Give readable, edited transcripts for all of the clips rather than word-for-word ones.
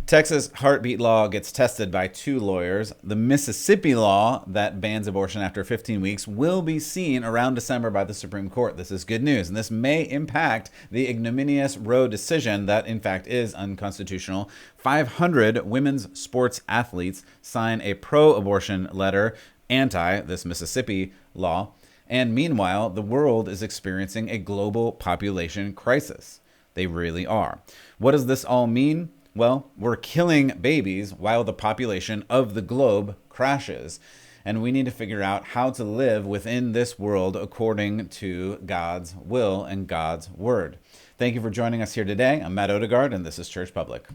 Texas heartbeat law gets tested by two lawyers. The Mississippi law that bans abortion after 15 weeks will be seen around December by the Supreme Court. This is good news, and this may impact the ignominious Roe decision that, in fact, is unconstitutional. 500 women's sports athletes sign a pro-abortion letter anti this Mississippi law. And meanwhile, the world is experiencing a global population crisis. They really are. What does this all mean? Well, we're killing babies while the population of the globe crashes. And we need to figure out how to live within this world according to God's will and God's word. Thank you for joining us here today. I'm Matt Odegaard, and this is Church Public.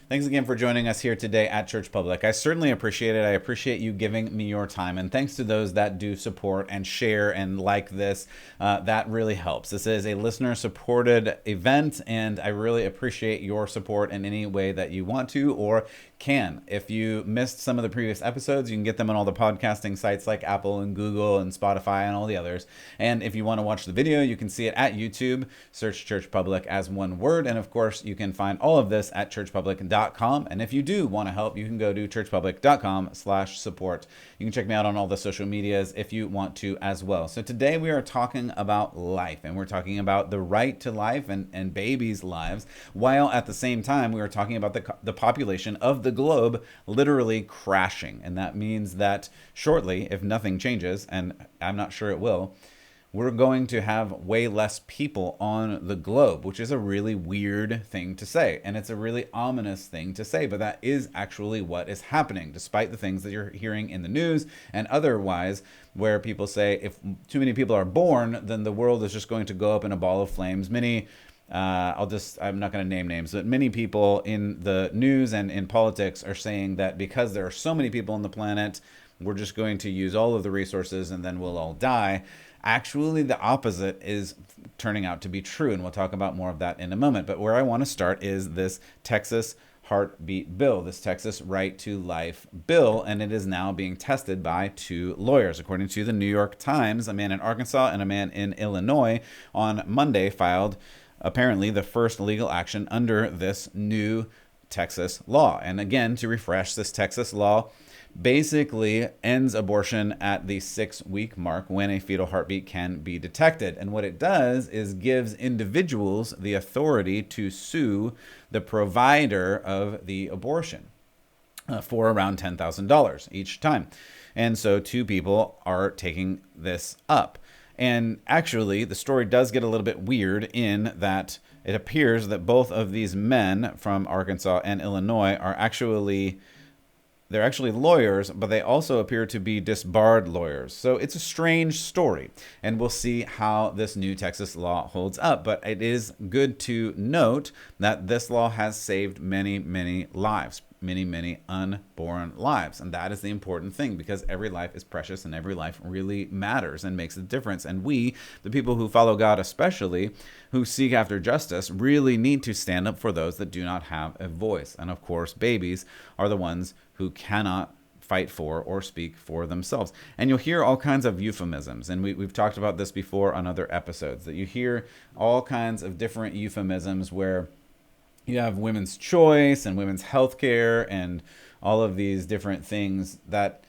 Thanks again for joining us here today at Church Public. I certainly appreciate it. I appreciate you giving me your time. And thanks to those that do support and share and like this. That really helps. This is a listener-supported event, and I really appreciate your support in any way that you want to or can. If you missed some of the previous episodes, you can get them on all the podcasting sites like Apple and Google and Spotify and all the others. And if you want to watch the video, you can see it at YouTube. Search Church Public as one word. And of course, you can find all of this at churchpublic.com. And if you do want to help, you can go to churchpublic.com/support. You can check me out on all the social medias if you want to as well. So today we are talking about life, and we're talking about the right to life and babies' lives, while at the same time we are talking about the population of the globe literally crashing. And that means that shortly, if nothing changes, and I'm not sure it will, we're going to have way less people on the globe, which is a really weird thing to say. And it's a really ominous thing to say, but that is actually what is happening, despite the things that you're hearing in the news and otherwise, where people say if too many people are born, then the world is just going to go up in a ball of flames. I'm not going to name names, but many people in the news and in politics are saying that because there are so many people on the planet, we're just going to use all of the resources and then we'll all die. Actually, the opposite is turning out to be true, and we'll talk about more of that in a moment. But where I want to start is this Texas heartbeat bill, this Texas right to life bill, and it is now being tested by two lawyers. According to the New York Times, a man in Arkansas and a man in Illinois on Monday filed apparently the first legal action under this new Texas law. And again, to refresh, this Texas law basically ends abortion at the 6-week mark when a fetal heartbeat can be detected. And what it does is gives individuals the authority to sue the provider of the abortion for around $10,000 each time. And so two people are taking this up. And actually, the story does get a little bit weird in that it appears that both of these men from Arkansas and Illinois are actually lawyers, but they also appear to be disbarred lawyers. So it's a strange story, and we'll see how this new Texas law holds up. But it is good to note that this law has saved many, many lives, many unborn lives. And that is the important thing, because every life is precious and every life really matters and makes a difference. And we, the people who follow God especially, who seek after justice, really need to stand up for those that do not have a voice. And of course, babies are the ones who cannot fight for or speak for themselves. And you'll hear all kinds of euphemisms. And we've talked about this before on other episodes, that you hear all kinds of different euphemisms where you have women's choice and women's health care and all of these different things that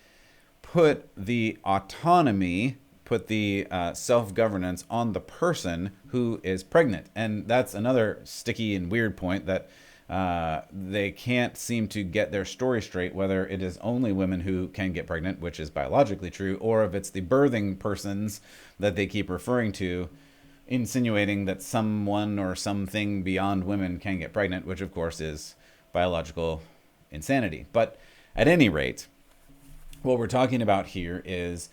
put the autonomy, put the self-governance on the person who is pregnant. And that's another sticky and weird point that they can't seem to get their story straight, whether it is only women who can get pregnant, which is biologically true, or if it's the birthing persons that they keep referring to, insinuating that someone or something beyond women can get pregnant, which of course is biological insanity. But at any rate, what we're talking about here is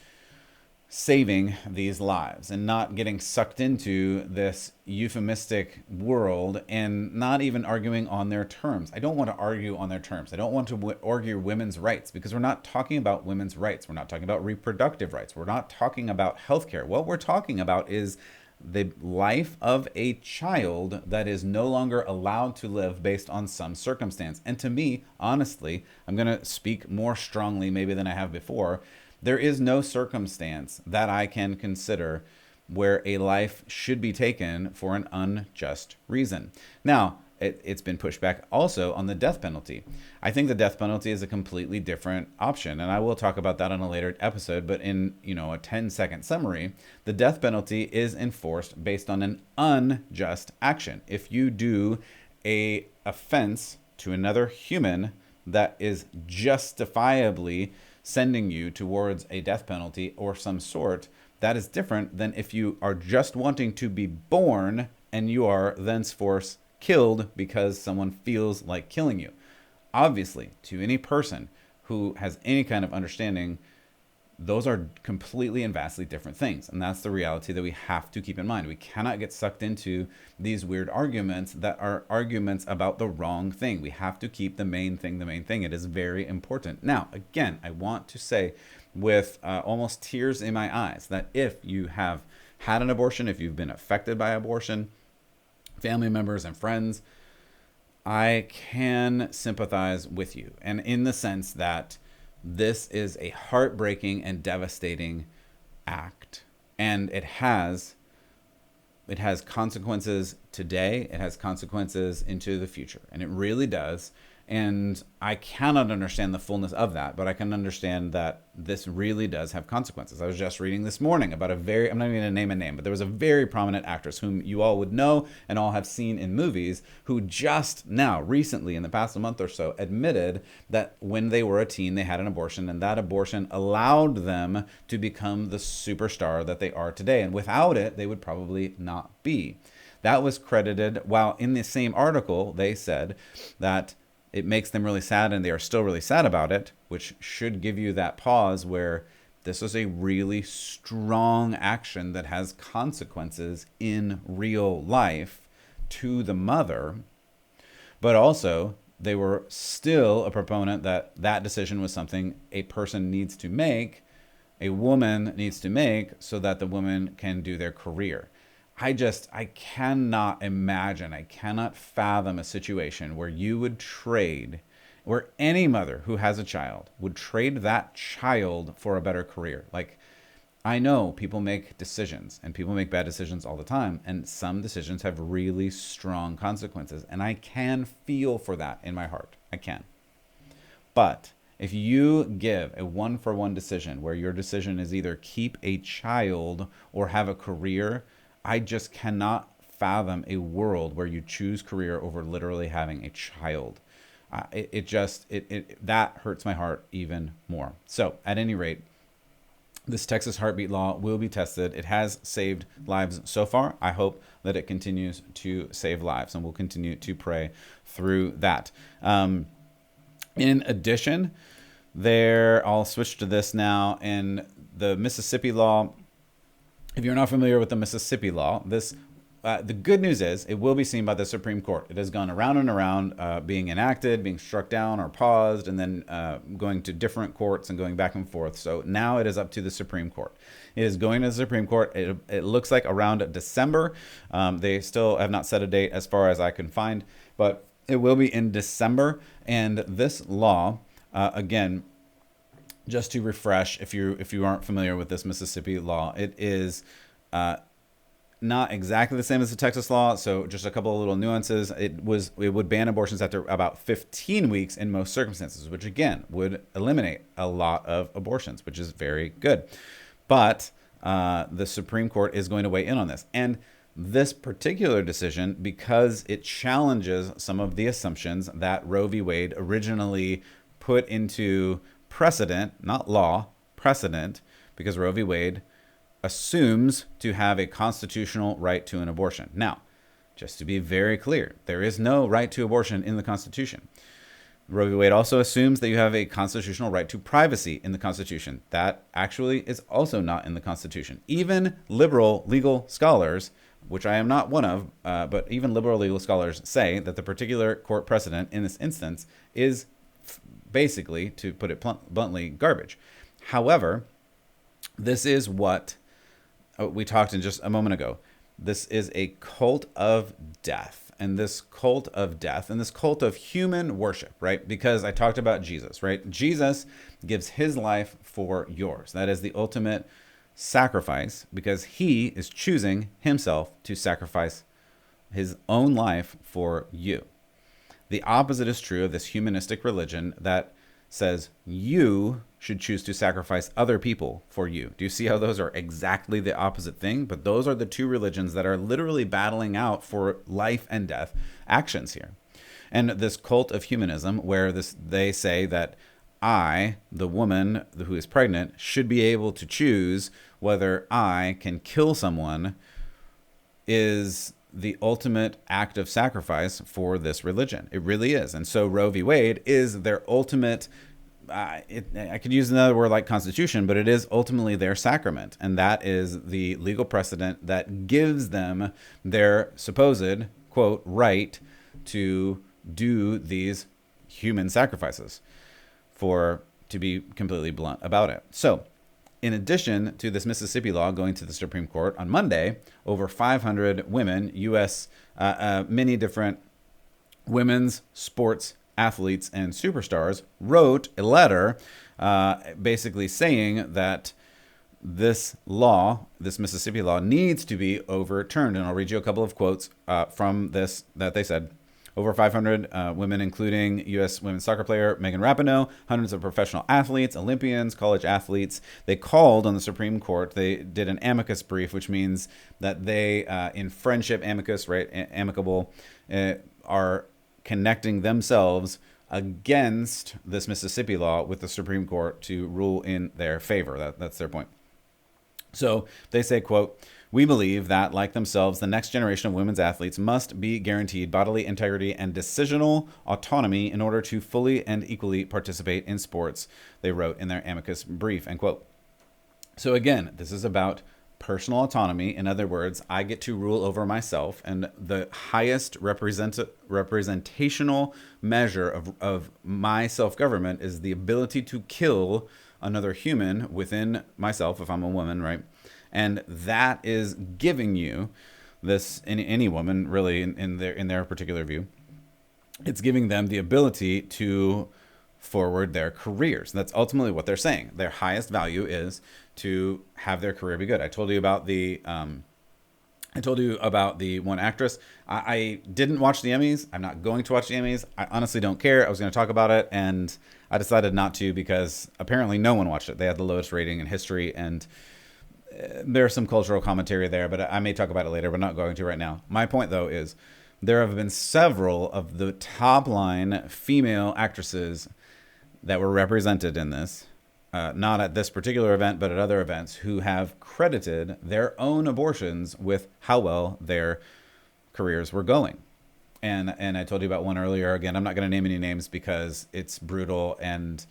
saving these lives and not getting sucked into this euphemistic world and not even arguing on their terms. I don't want to argue on their terms. I don't want to argue women's rights, because we're not talking about women's rights. We're not talking about reproductive rights. We're not talking about healthcare. What we're talking about is the life of a child that is no longer allowed to live based on some circumstance. And to me, honestly, I'm going to speak more strongly maybe than I have before. There is no circumstance that I can consider where a life should be taken for an unjust reason. Now, it's been pushed back also on the death penalty. I think the death penalty is a completely different option, and I will talk about that on a later episode. But in a 10-second summary, the death penalty is enforced based on an unjust action. If you do a offense to another human that is justifiably sending you towards a death penalty or some sort, that is different than if you are just wanting to be born and you are thenceforth killed because someone feels like killing you. Obviously, to any person who has any kind of understanding, those are completely and vastly different things. And that's the reality that we have to keep in mind. We cannot get sucked into these weird arguments that are arguments about the wrong thing. We have to keep the main thing the main thing. It is very important. Now, again, I want to say with almost tears in my eyes that if you have had an abortion, if you've been affected by abortion, family members and friends, I can sympathize with you. And in the sense that this is a heartbreaking and devastating act. And it has consequences today. It has consequences into the future. And it really does. And I cannot understand the fullness of that, but I can understand that this really does have consequences. I was just reading this morning about I'm not even going to name a name, but there was a very prominent actress whom you all would know and all have seen in movies, who just now, recently, in the past month or so, admitted that when they were a teen, they had an abortion, and that abortion allowed them to become the superstar that they are today. And without it, they would probably not be. That was credited, while in the same article, they said that it makes them really sad, and they are still really sad about it, which should give you that pause where this is a really strong action that has consequences in real life to the mother. But also, they were still a proponent that that decision was something a person needs to make, a woman needs to make, so that the woman can do their career. I cannot imagine, I cannot fathom a situation where you would trade, where any mother who has a child would trade that child for a better career. Like, I know people make decisions, and people make bad decisions all the time, and some decisions have really strong consequences, and I can feel for that in my heart. I can. But if you give a one-for-one decision where your decision is either keep a child or have a career, I just cannot fathom a world where you choose career over literally having a child. That hurts my heart even more. So at any rate, this Texas heartbeat law will be tested. It has saved lives so far. I hope that it continues to save lives, and we'll continue to pray through that. In addition, I'll switch to this now. In the Mississippi law, if you're not familiar with the Mississippi law, the good news is it will be seen by the Supreme Court. It has gone around and around, being enacted, being struck down or paused, and then going to different courts and going back and forth. So now it is up to the Supreme Court. It is going to the Supreme Court. It looks like around December. They still have not set a date as far as I can find, but it will be in December. And this law, again, just to refresh, if you aren't familiar with this Mississippi law, it is not exactly the same as the Texas law. So just a couple of little nuances. It would ban abortions after about 15 weeks in most circumstances, which again would eliminate a lot of abortions, which is very good. But the Supreme Court is going to weigh in on this. And this particular decision, because it challenges some of the assumptions that Roe v. Wade originally put into precedent, not law, precedent, because Roe v. Wade assumes to have a constitutional right to an abortion. Now, just to be very clear, there is no right to abortion in the Constitution. Roe v. Wade also assumes that you have a constitutional right to privacy in the Constitution. That actually is also not in the Constitution. Even liberal legal scholars, which I am not one of, but even liberal legal scholars say that the particular court precedent in this instance is basically, to put it bluntly, garbage. However, this is what we talked in just a moment ago. This is a cult of death. And this cult of death and this cult of human worship, right? Because I talked about Jesus, right? Jesus gives his life for yours. That is the ultimate sacrifice, because he is choosing himself to sacrifice his own life for you. The opposite is true of this humanistic religion that says you should choose to sacrifice other people for you. Do you see how those are exactly the opposite thing? But those are the two religions that are literally battling out for life and death actions here. And this cult of humanism, where they say that I, the woman who is pregnant, should be able to choose whether I can kill someone, is the ultimate act of sacrifice for this religion. It really is. And so Roe v. Wade is their ultimate, I could use another word like constitution, but it is ultimately their sacrament. And that is the legal precedent that gives them their supposed, quote, right to do these human sacrifices, to be completely blunt about it. So in addition to this Mississippi law going to the Supreme Court on Monday, over 500 women, U.S., many different women's sports athletes and superstars, wrote a letter basically saying that this law, this Mississippi law, needs to be overturned. And I'll read you a couple of quotes from this that they said. Over 500 women, including U.S. women's soccer player Megan Rapinoe, hundreds of professional athletes, Olympians, college athletes. They called on the Supreme Court. They did an amicus brief, which means that they, in friendship, amicus, right, amicable, are connecting themselves against this Mississippi law with the Supreme Court to rule in their favor. That's their point. So they say, quote, "We believe that, like themselves, the next generation of women's athletes must be guaranteed bodily integrity and decisional autonomy in order to fully and equally participate in sports," they wrote in their amicus brief, end quote. So again, this is about personal autonomy. In other words, I get to rule over myself, and the highest representational measure of my self-government is the ability to kill another human within myself, if I'm a woman, right? And that is giving you this, any woman really in their particular view, it's giving them the ability to forward their careers. That's ultimately what they're saying. Their highest value is to have their career be good. I told you about the one actress. I didn't watch the Emmys. I'm not going to watch the Emmys. I honestly don't care. I was going to talk about it, and I decided not to because apparently no one watched it. They had the lowest rating in history, and there's some cultural commentary there, but I may talk about it later, but not going to right now. My point, though, is there have been several of the top line female actresses that were represented in this, not at this particular event, but at other events, who have credited their own abortions with how well their careers were going. And I told you about one earlier. Again, I'm not going to name any names because it's brutal, and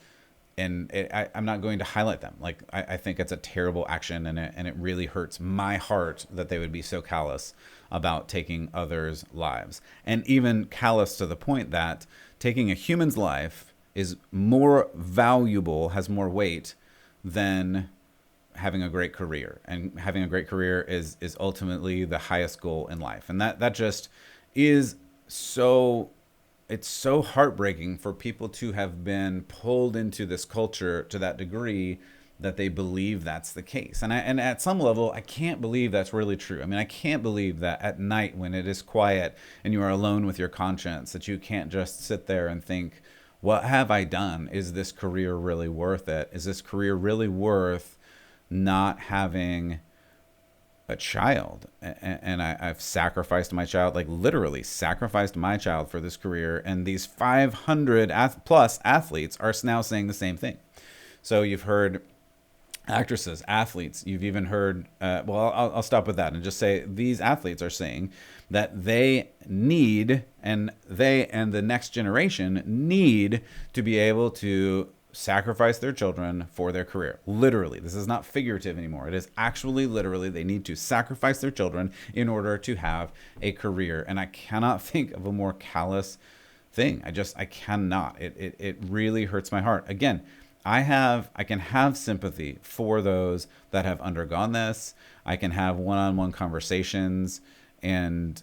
I'm not going to highlight them. Like, I think it's a terrible action, and it really hurts my heart that they would be so callous about taking others' lives. And even callous to the point that taking a human's life is more valuable, has more weight than having a great career. And having a great career is ultimately the highest goal in life. And that just is so... It's so heartbreaking for people to have been pulled into this culture to that degree that they believe that's the case. And at some level, I can't believe that's really true. I mean, I can't believe that at night when it is quiet and you are alone with your conscience, that you can't just sit there and think, what have I done? Is this career really worth it? Is this career really worth not having a child? And I've sacrificed my child, like literally sacrificed my child for this career. And these 500 plus athletes are now saying the same thing. So you've heard actresses, athletes, you've even heard, I'll stop with that and just say these athletes are saying that they need, and they and the next generation need to be able to sacrifice their children for their career. Literally, this is not figurative anymore. It is actually literally, they need to sacrifice their children in order to have a career. And I cannot think of a more callous thing. I cannot. It really hurts my heart. Again, I can have sympathy for those that have undergone this. I can have one-on-one conversations and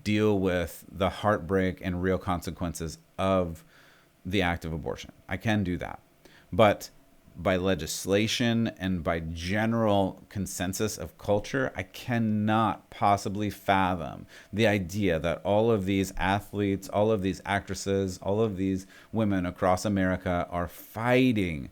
deal with the heartbreak and real consequences of the act of abortion. I can do that. But by legislation and by general consensus of culture, I cannot possibly fathom the idea that all of these athletes, all of these actresses, all of these women across America are fighting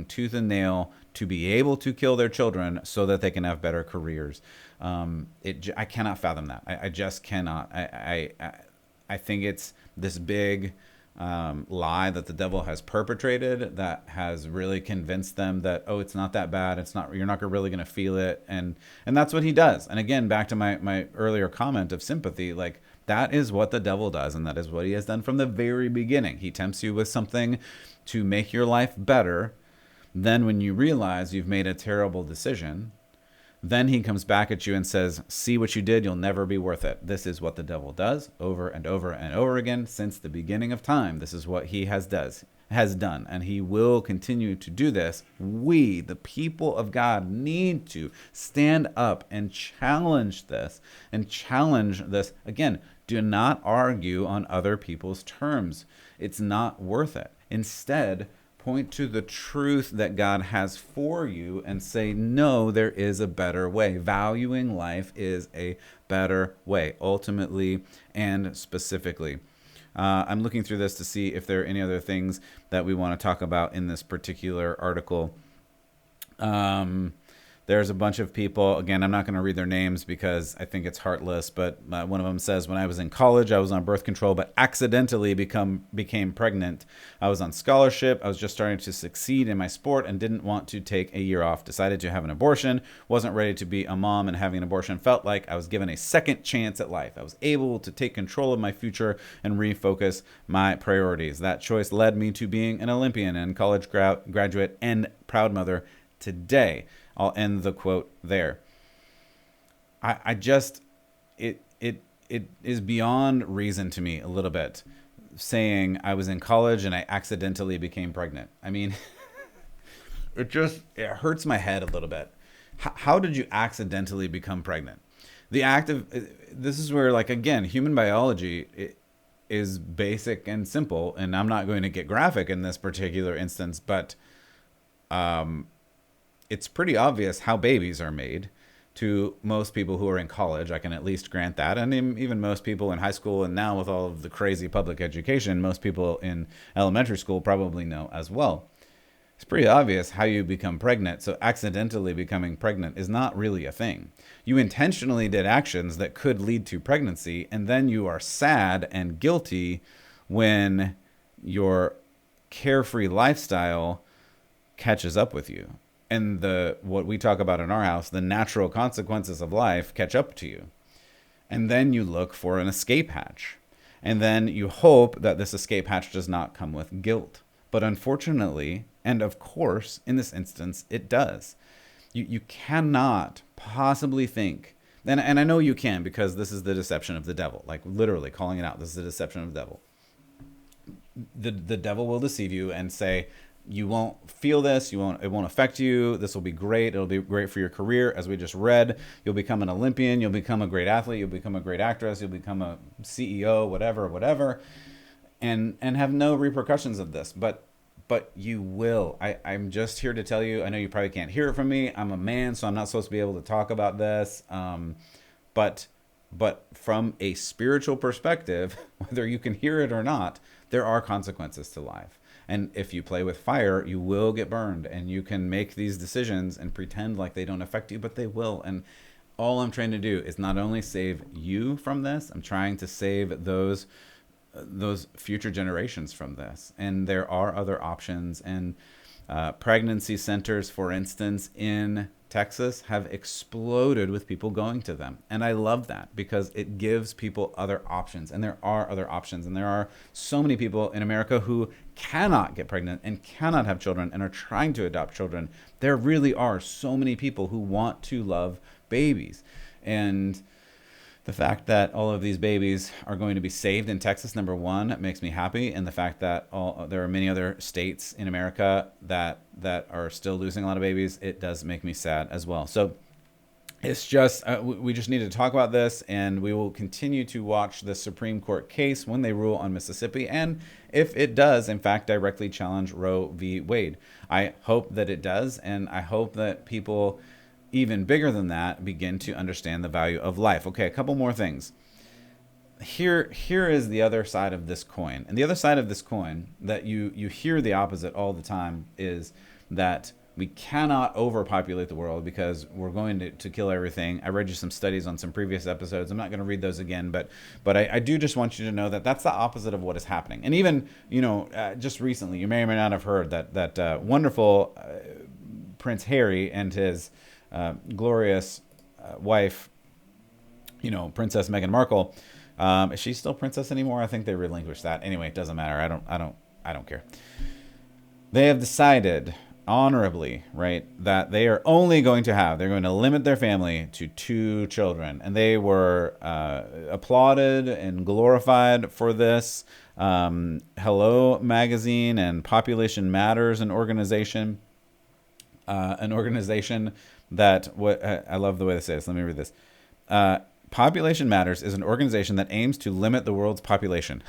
tooth and nail to be able to kill their children so that they can have better careers. I cannot fathom that. I just cannot. I think it's this big lie that the devil has perpetrated that has really convinced them that, oh, it's not that bad. It's not, you're not really going to feel it. And that's what he does. And again, back to my earlier comment of sympathy, like that is what the devil does. And that is what he has done from the very beginning. He tempts you with something to make your life better. Then when you realize you've made a terrible decision, then he comes back at you and says, see what you did, you'll never be worth it. This is what the devil does over and over and over again since the beginning of time. This is what he has done, and he will continue to do this. We, the people of God, need to stand up and challenge this. Again, do not argue on other people's terms. It's not worth it. Instead, point to the truth that God has for you and say, no, there is a better way. Valuing life is a better way, ultimately and specifically. I'm looking through this to see if there are any other things that we want to talk about in this particular article. There's a bunch of people, again, I'm not going to read their names because I think it's heartless, but one of them says, when I was in college, I was on birth control, but accidentally became pregnant. I was on scholarship. I was just starting to succeed in my sport and didn't want to take a year off. Decided to have an abortion. Wasn't ready to be a mom, and having an abortion felt like I was given a second chance at life. I was able to take control of my future and refocus my priorities. That choice led me to being an Olympian and college graduate and proud mother today. I'll end the quote there. It is beyond reason to me a little bit saying I was in college and I accidentally became pregnant. I mean, it hurts my head a little bit. How did you accidentally become pregnant? This is where, like, again, human biology is basic and simple, and I'm not going to get graphic in this particular instance, but it's pretty obvious how babies are made to most people who are in college. I can at least grant that. And even most people in high school, and now with all of the crazy public education, most people in elementary school probably know as well. It's pretty obvious how you become pregnant. So accidentally becoming pregnant is not really a thing. You intentionally did actions that could lead to pregnancy, and then you are sad and guilty when your carefree lifestyle catches up with you. And what we talk about in our house, the natural consequences of life catch up to you. And then you look for an escape hatch. And then you hope that this escape hatch does not come with guilt. But unfortunately, and of course, in this instance, it does. You cannot possibly think, and I know you can, because this is the deception of the devil, like literally calling it out. This is the deception of the devil. The devil will deceive you and say, you won't feel this. It won't affect you. This will be great. It'll be great for your career. As we just read, you'll become an Olympian. You'll become a great athlete. You'll become a great actress. You'll become a CEO, whatever, and have no repercussions of this. But you will. I'm just here to tell you, I know you probably can't hear it from me. I'm a man, so I'm not supposed to be able to talk about this. But from a spiritual perspective, whether you can hear it or not, there are consequences to life. And if you play with fire, you will get burned, and you can make these decisions and pretend like they don't affect you, but they will. And all I'm trying to do is not only save you from this, I'm trying to save those future generations from this. And there are other options. And pregnancy centers, for instance, in Texas have exploded with people going to them. And I love that because it gives people other options. And there are other options. And there are so many people in America who cannot get pregnant and cannot have children and are trying to adopt children. There really are so many people who want to love babies. And The fact that all of these babies are going to be saved in Texas, number one, makes me happy. And the fact that there are many other states in America that are still losing a lot of babies, it does make me sad as well. So it's just, we just need to talk about this, and we will continue to watch the Supreme Court case when they rule on Mississippi, and if it does, in fact, directly challenge Roe v. Wade. I hope that it does, and I hope that people, even bigger than that, begin to understand the value of life. Okay, a couple more things. Here is the other side of this coin. And the other side of this coin that you hear the opposite all the time is that we cannot overpopulate the world because we're going to kill everything. I read you some studies on some previous episodes. I'm not going to read those again, but I do just want you to know that that's the opposite of what is happening. And even, just recently, you may or may not have heard that wonderful Prince Harry and his glorious wife, Princess Meghan Markle. Is she still princess anymore? I think they relinquished that. Anyway, it doesn't matter. I don't care. They have decided honorably, right, that they are only they're going to limit their family to 2 children. And they were applauded and glorified for this. Hello Magazine and Population Matters, an organization that, I love the way they say this. Let me read this. Population Matters is an organization that aims to limit the world's population.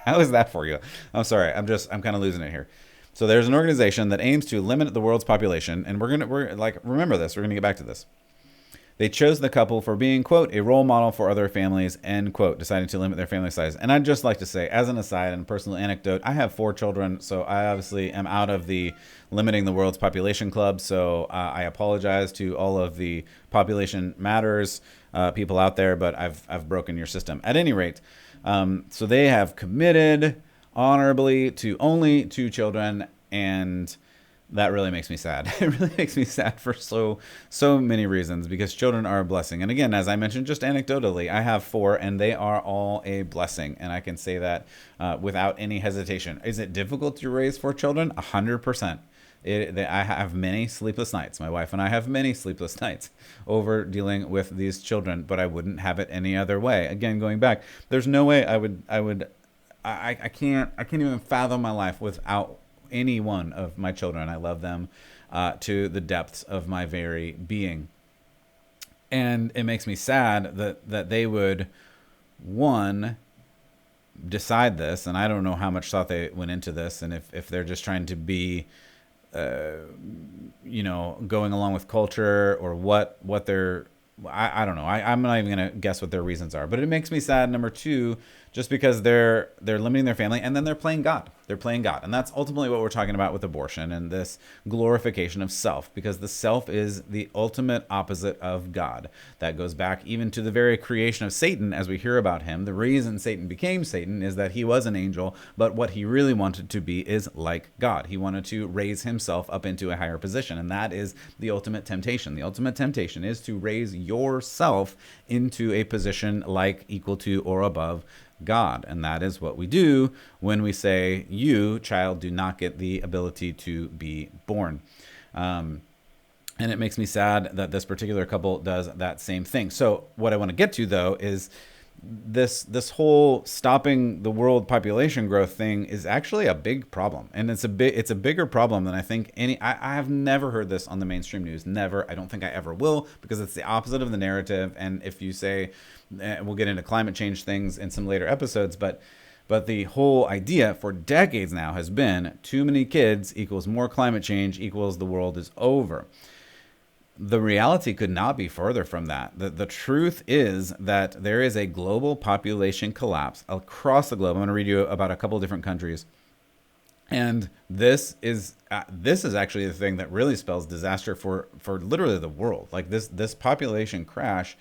How is that for you? I'm sorry. I'm kind of losing it here. So there's an organization that aims to limit the world's population, and remember this. We're gonna get back to this. They chose the couple for being, quote, a role model for other families, end quote, deciding to limit their family size. And I'd just like to say, as an aside and personal anecdote, I have 4 children, so I obviously am out of the limiting the world's population club. So I apologize to all of the Population Matters people out there, but I've broken your system. At any rate, so they have committed honorably to only 2 children, and that really makes me sad. It really makes me sad for so many reasons, because children are a blessing. And again, as I mentioned, just anecdotally, I have 4, and they are all a blessing. And I can say that without any hesitation. Is it difficult to raise 4 children? 100%. I have many sleepless nights. My wife and I have many sleepless nights over dealing with these children, but I wouldn't have it any other way. Again, going back, there's no way I can't even fathom my life without any one of my children. I love them to the depths of my very being. And it makes me sad that they would, one, decide this, and I don't know how much thought they went into this, and if they're just trying to be going along with culture, or what they're, I don't know. I'm not even going to guess what their reasons are, but it makes me sad. Number 2, just because they're limiting their family, and then they're playing God. They're playing God. And that's ultimately what we're talking about with abortion and this glorification of self, because the self is the ultimate opposite of God. That goes back even to the very creation of Satan, as we hear about him. The reason Satan became Satan is that he was an angel, but what he really wanted to be is like God. He wanted to raise himself up into a higher position, and that is the ultimate temptation. The ultimate temptation is to raise yourself into a position like, equal to, or above God. And that is what we do when we say, you, child, do not get the ability to be born. And it makes me sad that this particular couple does that same thing. So what I want to get to, though, is this whole stopping the world population growth thing is actually a big problem. And it's a bigger problem than I think I have never heard this on the mainstream news. Never. I don't think I ever will, because it's the opposite of the narrative. And if you say, we'll get into climate change things in some later episodes, but the whole idea for decades now has been too many kids equals more climate change equals the world is over. The reality could not be further from that. The truth is that there is a global population collapse across the globe. I'm going to read you about a couple of different countries. And this is actually the thing that really spells disaster for literally the world. Like this population crash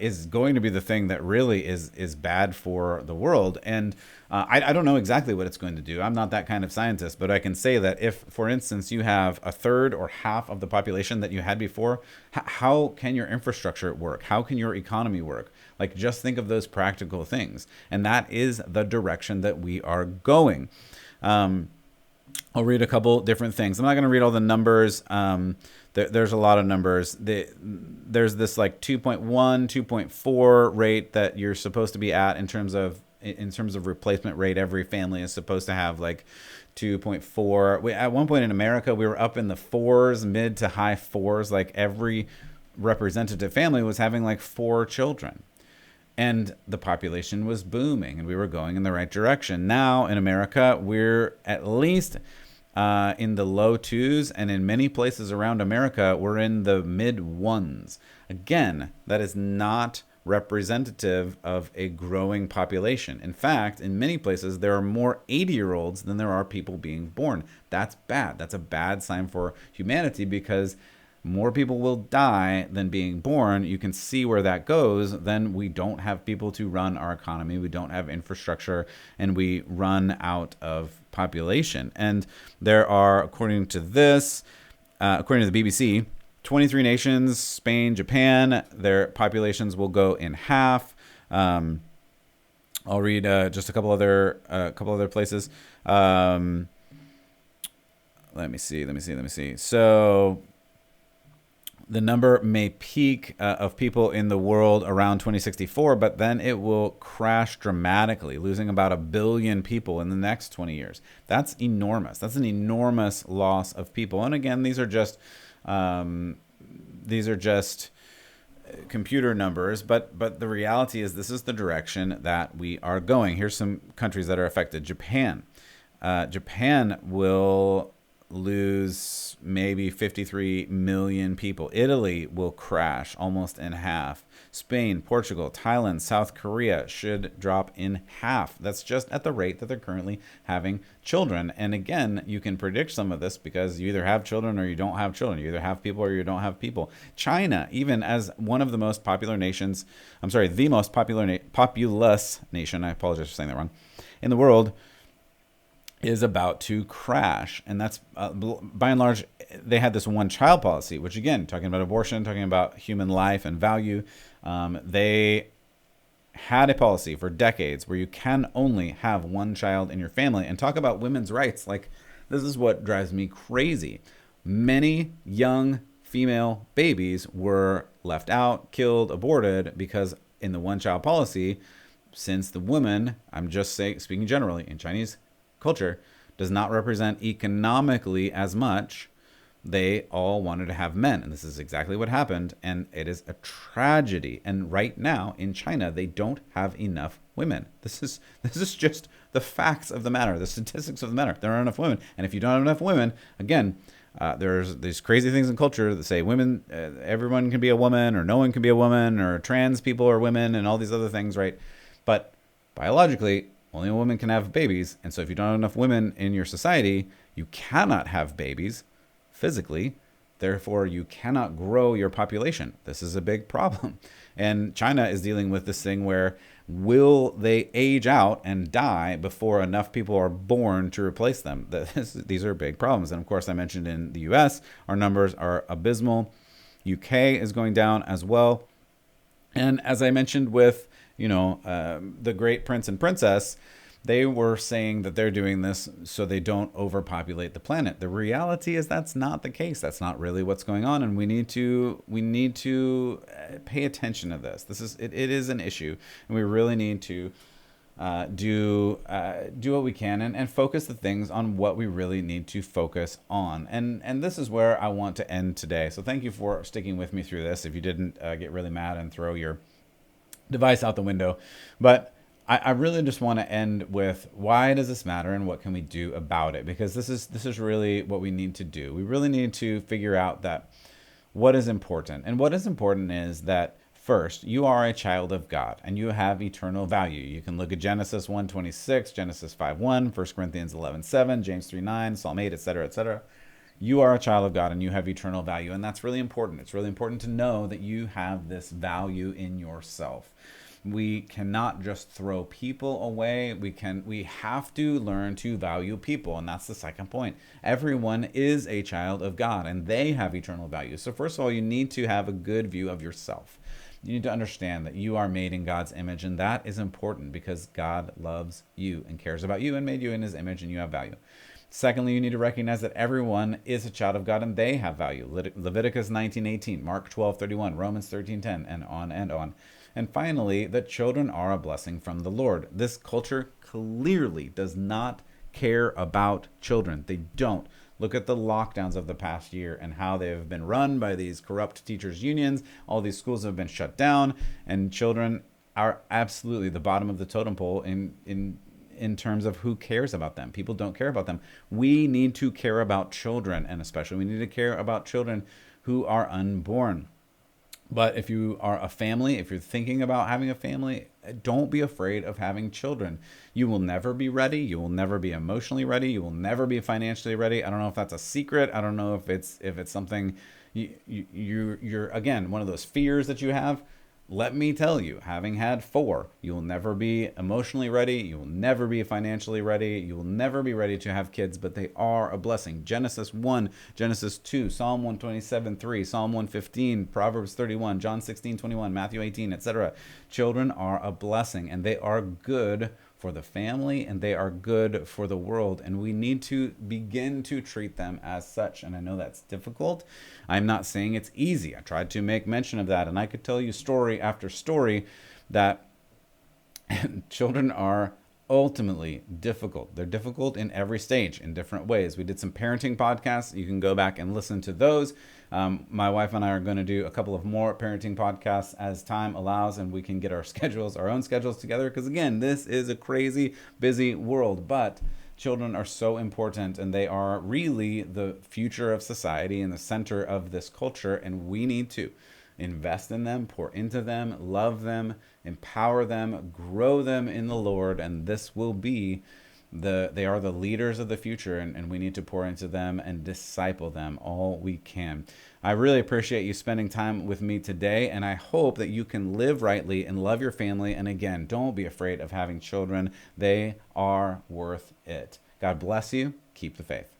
is going to be the thing that really is bad for the world. And I don't know exactly what it's going to do. I'm not that kind of scientist, but I can say that if, for instance, you have a third or half of the population that you had before, how can your infrastructure work? How can your economy work? Like, just think of those practical things. And that is the direction that we are going. I'll read a couple different things. I'm not going to read all the numbers. There's a lot of numbers. There's this like 2.1, 2.4 rate that you're supposed to be at in terms of replacement rate. Every family is supposed to have like 2.4. At one point in America, we were up in the fours, mid to high fours. Like every representative family was having like 4 children. And the population was booming and we were going in the right direction. Now in America, we're at least in the low 2s, and in many places around America, we're in the mid 1s. Again, that is not representative of a growing population. In fact, in many places, there are more 80-year-olds than there are people being born. That's bad. That's a bad sign for humanity because more people will die than being born. You can see where that goes. Then we don't have people to run our economy. We don't have infrastructure, and we run out of population. And there are, according to this, according to the BBC, 23 nations, Spain, Japan, their populations will go in half. I'll read just a couple other places. Let me see. So the number may peak of people in the world around 2064, but then it will crash dramatically, losing about 1 billion people in the next 20 years. That's enormous. That's an enormous loss of people. And again, these are just computer numbers, but the reality is this is the direction that we are going. Here's some countries that are affected. Japan will lose maybe 53 million people. Italy will crash almost in half. Spain, Portugal, Thailand, South Korea should drop in half. That's just at the rate that they're currently having children. And again, you can predict some of this because you either have children or you don't have children. You either have people or you don't have people. China, even as one of the most popular nations, the most populous nation, I apologize for saying that wrong, in the world, is about to crash. And that's by and large, they had this one-child policy, which again, talking about abortion, talking about human life and value, they had a policy for decades where you can only have one child in your family. And talk about women's rights. Like, this is what drives me crazy. Many young female babies were left out, killed, aborted because in the one-child policy, since the woman, I'm just speaking generally in Chinese culture, does not represent economically as much, they all wanted to have men. And this is exactly what happened. And it is a tragedy. And right now in China, they don't have enough women. This is just the facts of the matter, the statistics of the matter. There aren't enough women. And if you don't have enough women, again, there's these crazy things in culture that say women, everyone can be a woman, or no one can be a woman, or trans people are women, and all these other things, right? But biologically, only a woman can have babies. And so if you don't have enough women in your society, you cannot have babies physically. Therefore, you cannot grow your population. This is a big problem. And China is dealing with this thing where will they age out and die before enough people are born to replace them? These are big problems. And of course, I mentioned in the US, our numbers are abysmal. UK is going down as well. And as I mentioned with the great prince and princess, they were saying that they're doing this so they don't overpopulate the planet. The reality is that's not the case. That's not really what's going on, and we need to pay attention to this. It is an issue, and we really need to do what we can and focus the things on what we really need to focus on. And this is where I want to end today. So thank you for sticking with me through this. If you didn't get really mad and throw your device out the window. But I really just want to end with, why does this matter and what can we do about it? Because this is really what we need to do. We really need to figure out that what is important. And what is important is that, first, you are a child of God and you have eternal value. You can look at Genesis 1:26, Genesis 5:1, 1 Corinthians 11:7, James 3:9, Psalm 8, etc., etc. You are a child of God and you have eternal value. And that's really important. It's really important to know that you have this value in yourself. We cannot just throw people away. We have to learn to value people. And that's the second point. Everyone is a child of God and they have eternal value. So first of all, you need to have a good view of yourself. You need to understand that you are made in God's image, and that is important because God loves you and cares about you and made you in his image, and you have value. Secondly, you need to recognize that everyone is a child of God and they have value. Leviticus 19:18, Mark 12:31, Romans 13:10, and on and on. And finally, that children are a blessing from the Lord. This culture clearly does not care about children. They don't. Look at the lockdowns of the past year and how they have been run by these corrupt teachers' unions. All these schools have been shut down, and children are absolutely the bottom of the totem pole in terms of who cares about them. People don't care about them. We need to care about children, and especially we need to care about children who are unborn. But if you are a family, if you're thinking about having a family, don't be afraid of having children. You will never be ready. You will never be emotionally ready. You will never be financially ready. I don't know if that's a secret. I don't know if it's something you're again, one of those fears that you have. Let me tell you, having had 4, you will never be emotionally ready. You will never be financially ready. You will never be ready to have kids, but they are a blessing. Genesis 1, Genesis 2, Psalm 127:3, Psalm 115, Proverbs 31, John 16:21, Matthew 18, etc. Children are a blessing, and they are good for the family, and they are good for the world, and we need to begin to treat them as such. And I know that's difficult. I'm not saying it's easy. I tried to make mention of that, and I could tell you story after story that children are ultimately difficult. They're difficult in every stage in different ways. We did some parenting podcasts. You can go back and listen to those. My wife and I are going to do a couple of more parenting podcasts as time allows and we can get our own schedules together. Because again, this is a crazy busy world, but children are so important and they are really the future of society and the center of this culture. And we need to invest in them, pour into them, love them, empower them, grow them in the Lord, and this will be they are the leaders of the future, and we need to pour into them and disciple them all we can. I really appreciate you spending time with me today, and I hope that you can live rightly and love your family. And again, don't be afraid of having children. They are worth it. God bless you. Keep the faith.